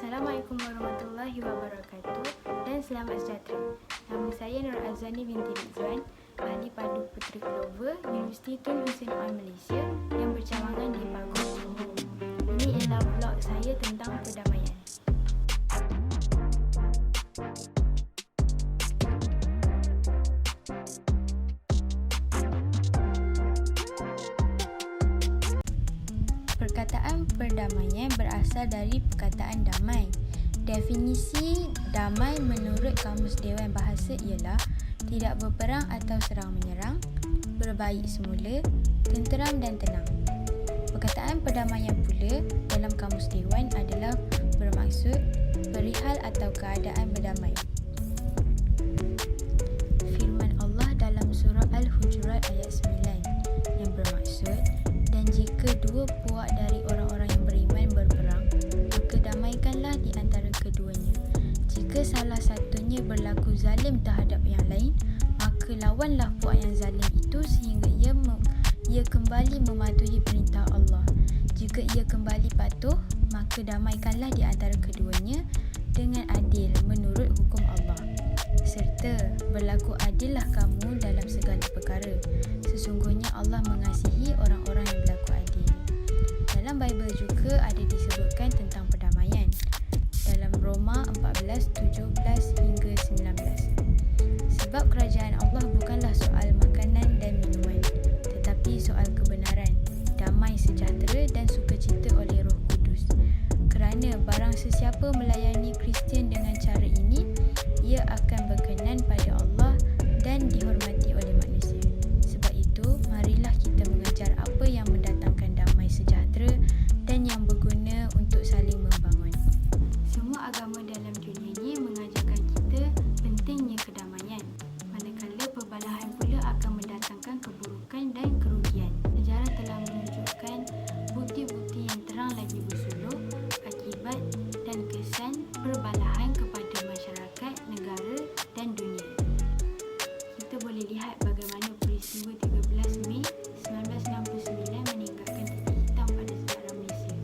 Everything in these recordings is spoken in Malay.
Assalamualaikum warahmatullahi wabarakatuh dan selamat sejahtera. Nama saya Nur Azani binti Rizwan, ahli Padu Puteri Clover, Universiti Tun Hussein Onn Malaysia yang bercawangan di Pagoh, Johor. Ini ialah vlog saya tentang perdamaian. Perkataan perdamaian berasal dari perkataan damai. Definisi damai menurut Kamus Dewan Bahasa ialah tidak berperang atau serang menyerang, berbaik semula, tenteram dan tenang. Perkataan perdamaian pula dalam Kamus Dewan adalah bermaksud perihal atau keadaan berdamai. Firman Allah dalam surah Al-Hujurat ayat 9 yang bermaksud, dan jika dua puak dari orang-orang yang beriman berperang, maka damaikanlah di antara keduanya. Jika salah satunya berlaku zalim terhadap yang lain, maka lawanlah puak yang zalim itu sehingga ia kembali mematuhi perintah Allah. Jika ia kembali patuh, maka damaikanlah di antara keduanya dengan adil menurut hukum Allah. Serta berlaku adillah kamu dalam segala perkara. Sesungguhnya Allah mengasihi orang-orang yang berlaku adil. Dalam Bible juga ada disebutkan tentang perdamaian dalam Roma 14:17 hingga 19. Sebab kerajaan Allah bukanlah soal makanan dan minuman, tetapi soal kebenaran, damai sejahtera dan sukacita oleh Roh Kudus. Kerana barang sesiapa melayani Kristian dengan cara ini, ia akan berkenan pada Allah dan dihormati oleh manusia. Sebab itu, marilah kita mengajar apa yang mendatangkan damai sejahtera dan yang berguna untuk saling membangun. Semua agama dalam dunia ini mengajarkan kita pentingnya kedamaian, manakala perbalahan pula akan mendatangkan keburukan dan kerugian. Sejarah telah menunjukkan bukti-bukti yang terang lagi bersulur akibat dan kesan perbalahan kepada masyarakat, negara dan dunia. Kita boleh lihat bagaimana peristiwa 13 Mei 1969 meninggalkan titik hitam pada sejarah Malaysia.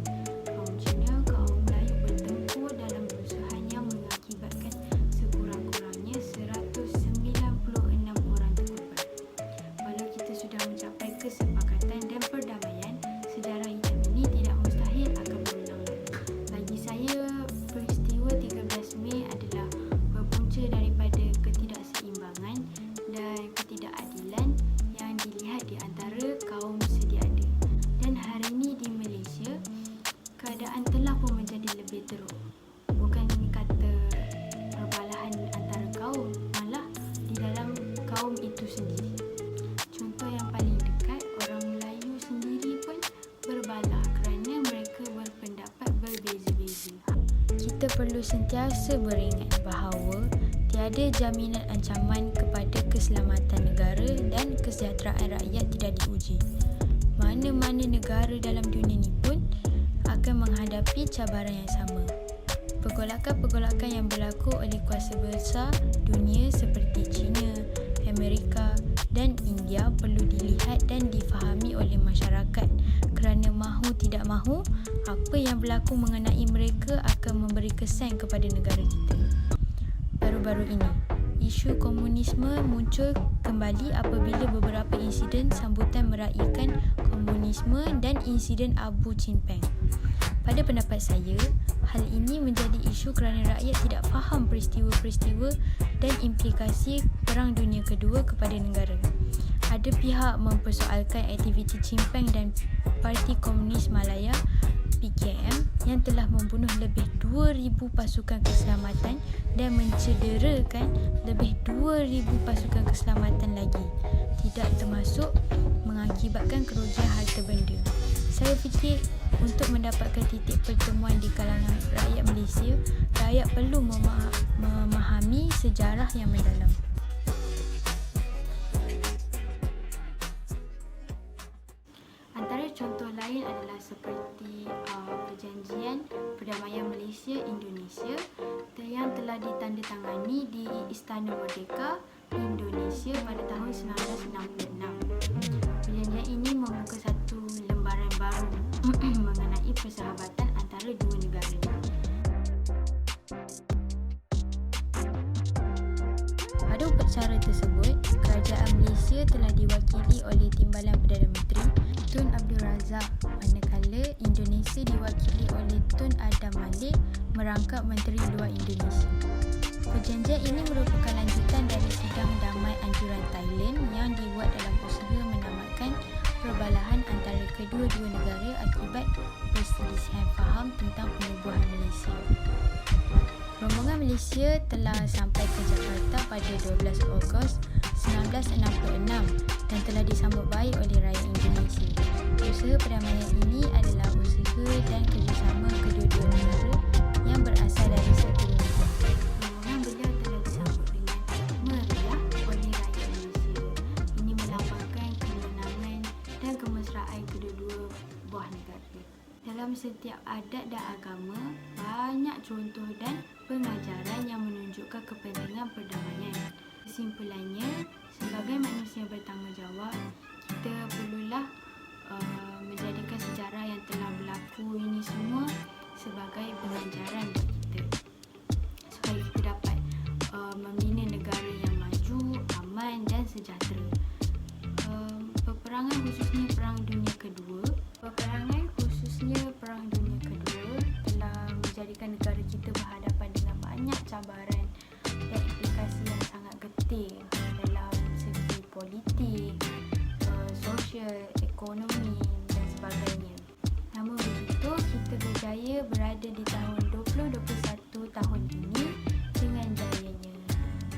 Kaum Cina, kaum Melayu bertempur dalam kerusuhan yang mengakibatkan sekurang-kurangnya 196 orang terkorban. Walau kita sudah mencapai kesepakatan dan perdamaian, sejarah hitam ini tidak mustahil akan berulang lagi. Bagi saya, peristiwa 13 Mei adalah berpunca daripada ketidakseimbangan dan ketidakadilan yang dilihat di antara kaum sedia ada. Dan hari ini di Malaysia, keadaan telah pun menjadi lebih teruk. Bukan kata perbalahan antara kaum, malah di dalam kaum itu sendiri. Contoh yang paling dekat, orang Melayu sendiri pun berbalah kerana mereka berpendapat berbeza-beza. Kita perlu sentiasa beringat bahawa tiada jaminan ancaman kepada keselamatan negara dan kesejahteraan rakyat tidak diuji. Mana-mana negara dalam dunia ini pun akan menghadapi cabaran yang sama. Pergolakan-pergolakan yang berlaku oleh kuasa besar dunia seperti China, Amerika dan India perlu dilihat dan difahami oleh masyarakat, kerana mahu tidak mahu, apa yang berlaku mengenai mereka akan memberi kesan kepada negara kita. Baru-baru ini, isu komunisme muncul kembali apabila beberapa insiden sambutan meraihkan komunisme dan insiden Abu Chimpeng. Pada pendapat saya, hal ini menjadi isu kerana rakyat tidak faham peristiwa-peristiwa dan implikasi Perang Dunia Kedua kepada negara. Ada pihak mempersoalkan aktiviti Chimpeng dan Parti Komunis Malaya PKM yang telah membunuh lebih 2,000 pasukan keselamatan dan mencederakan lebih 2,000 pasukan keselamatan lagi, tidak termasuk mengakibatkan kerugian harta benda. Saya fikir untuk mendapatkan titik pertemuan di kalangan rakyat Malaysia, rakyat perlu memahami sejarah yang mendalam. Antara contoh lain adalah seperti perjanjian perdamaian Malaysia-Indonesia yang telah ditandatangani di Istana Merdeka, Indonesia pada tahun 1966. Perjanjian ini membuka satu lembaran baru mengenai persahabatan antara dua negara. Mengikut cara tersebut, kerajaan Malaysia telah diwakili oleh Timbalan Perdana Menteri Tun Abdul Razak, manakala Indonesia diwakili oleh Tun Adam Malik merangkap Menteri Luar Indonesia. Perjanjian ini merupakan lanjutan dari sidang damai anjuran Thailand yang dibuat dalam usaha menamatkan perbalahan antara kedua-dua negara akibat perselisihan faham tentang penubuhan Malaysia. Rombongan Malaysia telah sampai ke Jakarta pada 12 Ogos 1966 dan telah disambut baik oleh rakyat Indonesia. Usaha perdamaian ini adalah usaha dan kerjasama kedua-dua negara yang berasal dari satu negara. Rombongan beliau telah disambut dengan meriah oleh rakyat Malaysia. Ini melambangkan kemenangan dan kemesraan kedua-dua buah negara. Dalam setiap adat dan agama, banyak contoh dan pengajaran yang menunjukkan kepentingan perdamaian. Kesimpulannya, sebagai manusia bertanggungjawab, kita perlulah menjadikan sejarah yang telah berlaku ini semua sebagai pengajaran bagi kita, supaya kita dapat membina negara yang maju, aman dan sejahtera. Peperangan khususnya Perang Dunia Kedua telah menjadikan negara kita berhadapan dengan banyak cabaran dan implikasi yang sangat getih dalam segi politik, sosial, ekonomi dan sebagainya. Namun begitu, kita berjaya berada di tahun 2021 tahun ini dengan jayanya,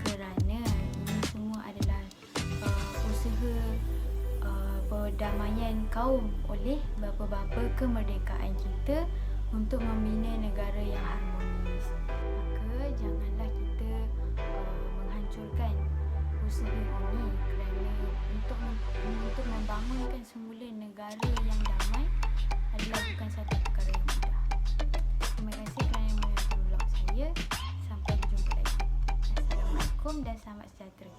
kerana ini semua adalah usaha perdamaian kaum oleh bapa-bapa kemerdekaan kita untuk membina negara yang harmonis. Maka janganlah kita menghancurkan usaha ini, kerana untuk membangunkan semula negara yang damai adalah bukan satu perkara yang mudah. Terima kasih kerana menonton vlog saya. Sampai berjumpa lagi. Assalamualaikum dan selamat sejahtera.